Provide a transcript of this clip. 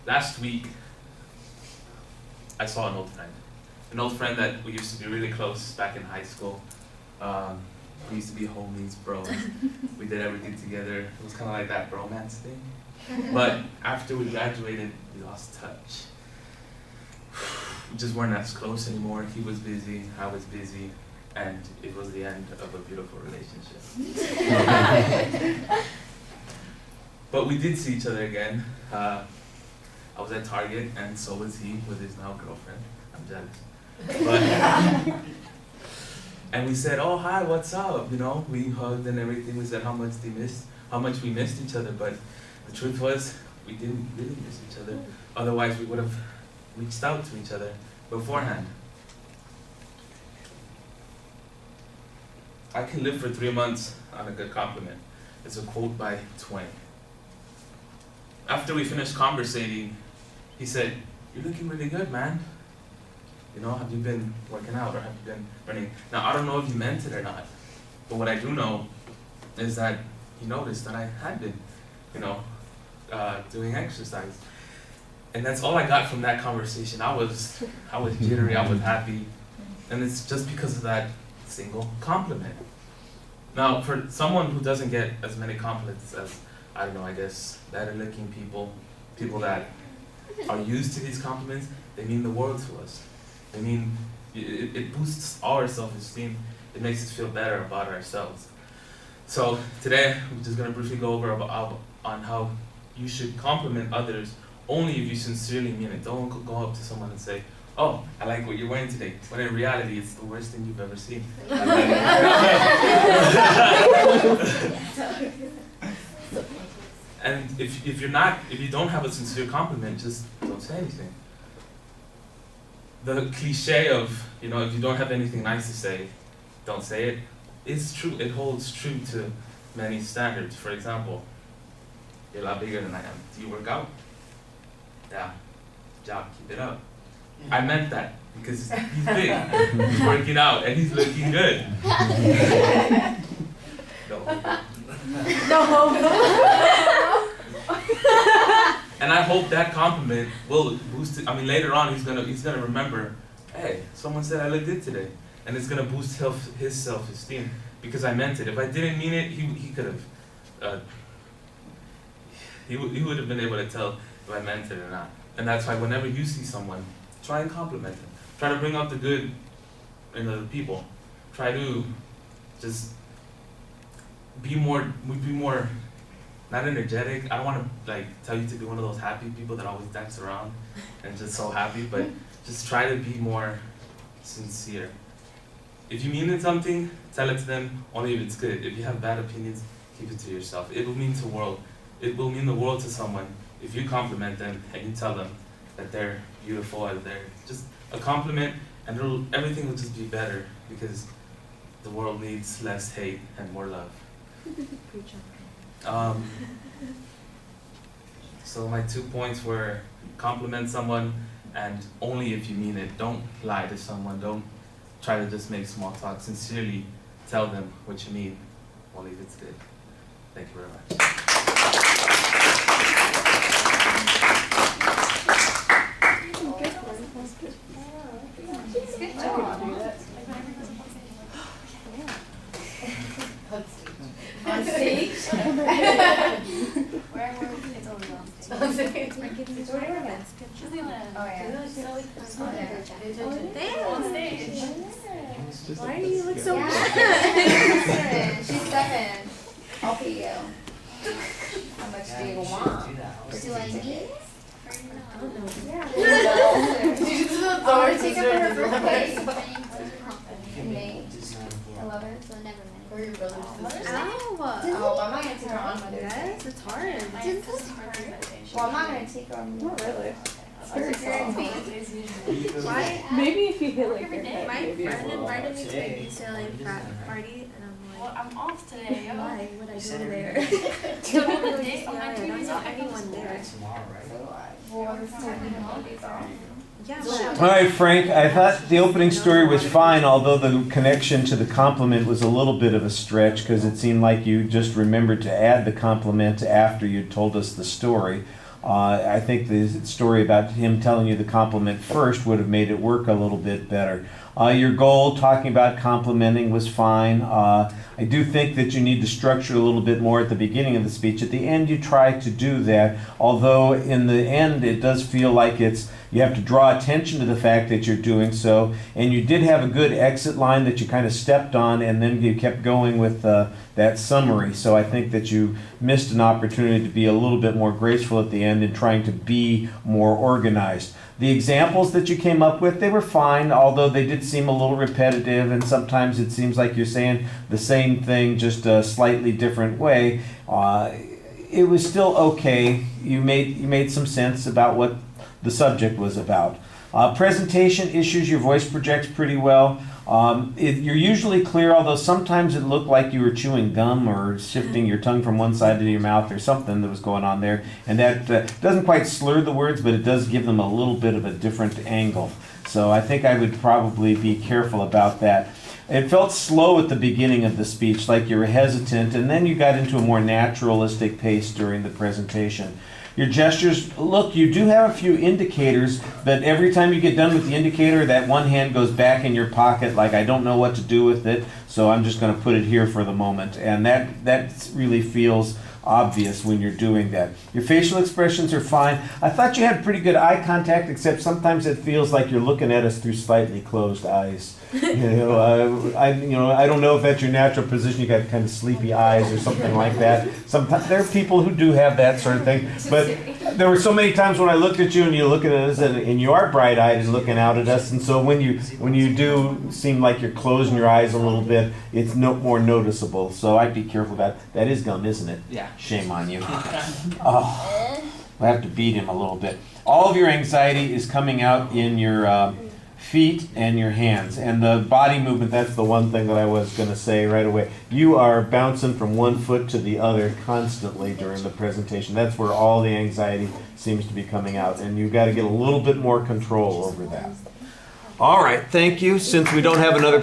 last week, I saw an old friend that we used to be really close back in high school. We used to be homies, bro. We did everything together. It was kind of like that bromance thing. But after we graduated, we lost touch. We just weren't as close anymore. He was busy, I was busy, and it was the end of a beautiful relationship. But we did see each other again. I was at Target, and so was he with his now girlfriend. I'm jealous. But, and we said, "Oh, hi, what's up?" You know, we hugged and everything. We said how much we missed each other. But the truth was, we didn't really miss each other. Otherwise, we would have reached out to each other beforehand. I can live for 3 months on a good compliment. It's a quote by Twain. After we finished conversating, he said, "You're looking really good, man. You know, have you been working out or have you been running?" Now, I don't know if he meant it or not, but what I do know is that he noticed that I had been, you know, doing exercise. And that's all I got from that conversation. I was jittery, I was happy, and it's just because of that single compliment. Now, for someone who doesn't get as many compliments as, I don't know, I guess, better looking people that are used to these compliments, they mean the world to us. I mean, it boosts our self-esteem. It makes us feel better about ourselves. So today, we're just going to briefly go over on how you should compliment others only if you sincerely mean it. Don't go up to someone and say, "Oh, I like what you're wearing today," when in reality, it's the worst thing you've ever seen. And if you don't have a sincere compliment, just don't say anything. The cliche of, you know, if you don't have anything nice to say, don't say it, is true. It holds true to many standards. For example, you're a lot bigger than I am. Do you work out? Yeah. Good job, keep it up. I meant that because he's big, he's working out, and he's looking good. No. And I hope that compliment will boost it. I mean, later on, he's gonna remember, "Hey, someone said I look good today," and it's gonna boost his self-esteem because I meant it. If I didn't mean it, he could have. He would have been able to tell if I meant it or not. And that's why whenever you see someone, try and compliment them. Try to bring out the good in other people. Try to just be more, not energetic. I don't want to like tell you to be one of those happy people that always dance around and just so happy, but just try to be more sincere. If you mean something, tell it to them only if it's good. If you have bad opinions, keep it to yourself. It will mean the world to someone if you compliment them and you tell them that they're beautiful and they're just a compliment, and everything will just be better because the world needs less hate and more love. So my 2 points were compliment someone and only if you mean it. Don't lie to someone. Don't try to just make small talk. Sincerely tell them what you mean, only if it's good. Thank you very much. On stage? Where were we? It's always on stage. On stage. Why do you look so good? She's 7. I'll pay you. How much do you want? Do I need? I don't know. Yeah. Or take up her birthday. In May 11th. So never mind. Or your brother's sister. Ow! I'm not gonna take her on Mother's Day. Yes, it's hard. Well, I'm not gonna take her on Mother's Day. really. I'll take her in May. Maybe if you hit like your head, My maybe it friend will. invited me to a UCLA frat party, and I'm Well, like, I'm off today. why would I go Saturday. there? Don't I have don't a date on my know previous anyone there. Well, I'm just taking the holidays off. Yeah, All but right, Frank, I thought the opening story was fine, although the connection to the compliment was a little bit of a stretch because it seemed like you just remembered to add the compliment after you told us the story. I think the story about him telling you the compliment first would have made it work a little bit better. Your goal, talking about complimenting, was fine. I do think that you need to structure a little bit more at the beginning of the speech. At the end, you try to do that, although in the end, it does feel like you have to draw attention to the fact that you're doing so. And you did have a good exit line that you kind of stepped on, and then you kept going with that summary. So I think that you missed an opportunity to be a little bit more graceful at the end and trying to be more organized. The examples that you came up with, they were fine, although they did seem a little repetitive, and sometimes it seems like you're saying the same thing, just a slightly different way. It was still okay. You made some sense about what the subject was about. Presentation issues, your voice projects pretty well. You're usually clear, although sometimes it looked like you were chewing gum or shifting your tongue from one side to your mouth or something that was going on there. And that doesn't quite slur the words, but it does give them a little bit of a different angle. So I think I would probably be careful about that. It felt slow at the beginning of the speech, like you were hesitant, and then you got into a more naturalistic pace during the presentation. Your gestures, look, you do have a few indicators, but every time you get done with the indicator, that one hand goes back in your pocket like I don't know what to do with it, so I'm just going to put it here for the moment. And that really feels obvious when you're doing that. Your facial expressions are fine. I thought you had pretty good eye contact, except sometimes it feels like you're looking at us through slightly closed eyes. I don't know if that's your natural position. You got kind of sleepy eyes or something like that. Sometimes there are people who do have that sort of thing. But there were so many times when I looked at you and you're looking at us and you are bright-eyed and looking out at us. And so when you do seem like you're closing your eyes a little bit, it's more noticeable. So I'd be careful about that. That is gum, isn't it? Yeah. Shame on you. Oh, I have to beat him a little bit. All of your anxiety is coming out in your feet and your hands. And the body movement, that's the one thing that I was going to say right away. You are bouncing from one foot to the other constantly during the presentation. That's where all the anxiety seems to be coming out. And you've got to get a little bit more control over that. All right, thank you. Since we don't have another